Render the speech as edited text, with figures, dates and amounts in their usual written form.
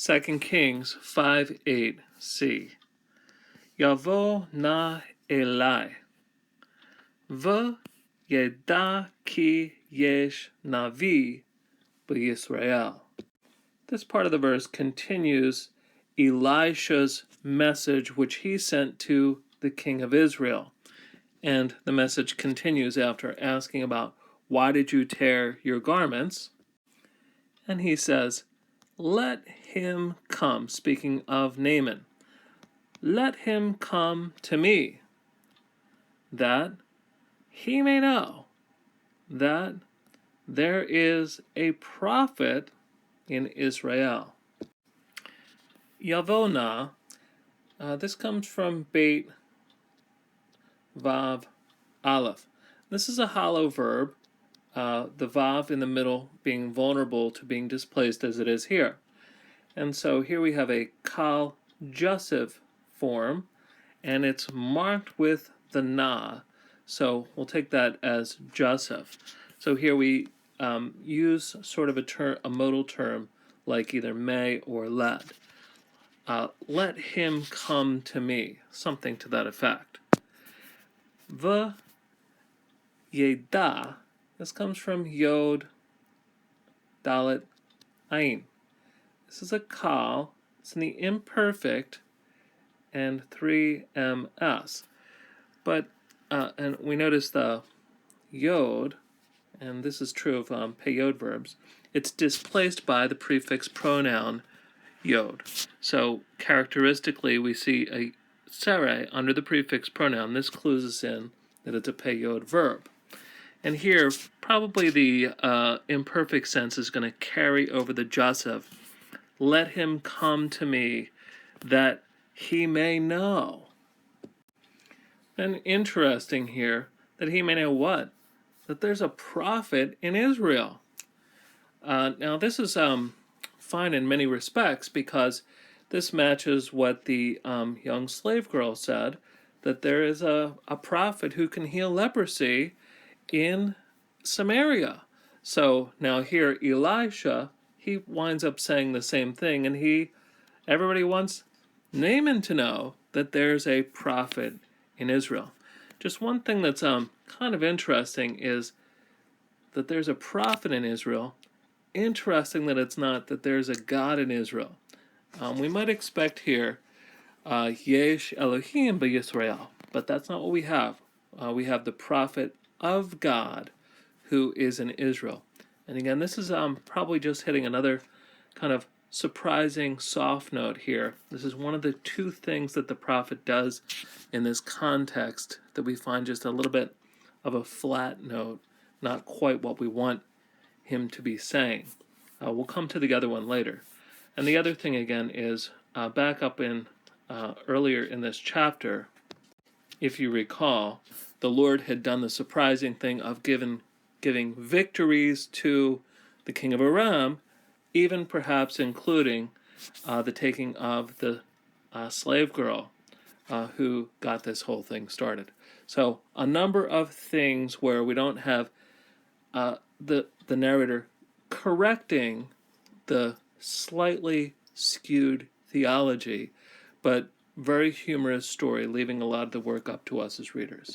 2 Kings 5:8c. Yavo na elai, v'yeda ki yesh navi b'Yisrael. This part of the verse continues Elisha's message which he sent to the king of Israel. And the message continues after asking about, why did you tear your garments? And he says, let him come, speaking of Naaman, let him come to me, that he may know that there is a prophet in Israel. Yavona, this comes from Beit Vav Aleph. This is a hollow verb, the Vav in the middle being vulnerable to being displaced as it is here. And so here we have a Kal Jussive form, and it's marked with the Na. So we'll take that as Jussive. So here we use sort of a modal term like either may or let. Let him come to me, something to that effect. Yeda, this comes from Yod, Dalet, Ain. This is a Kal, it's in the imperfect, and 3ms. But, and we notice the Yod, and this is true of peyod verbs, it's displaced by the prefix pronoun Yod. So characteristically we see a sere under the prefix pronoun. This clues us in that it's a peyod verb. And here, probably the imperfect sense is going to carry over the Jussive. Let him come to me that he may know. And interesting here, that he may know what? That there's a prophet in Israel. Now this is fine in many respects because this matches what the young slave girl said, that there is a prophet who can heal leprosy in Samaria. So now here Elisha, he winds up saying the same thing, and everybody wants Naaman to know that there's a prophet in Israel. Just one thing that's kind of interesting is that there's a prophet in Israel. Interesting that it's not that there's a God in Israel. We might expect here Yesh Elohim b'Yisrael, but that's not what we have. We have the prophet of God who is in Israel. And again, this is probably just hitting another kind of surprising soft note here. This is one of the two things that the prophet does in this context that we find just a little bit of a flat note, not quite what we want him to be saying. We'll come to the other one later. And the other thing again is back up in earlier in this chapter, if you recall, the Lord had done the surprising thing of giving victories to the king of Aram, even perhaps including the taking of the slave girl who got this whole thing started. So a number of things where we don't have the narrator correcting the slightly skewed theology, but very humorous story, leaving a lot of the work up to us as readers.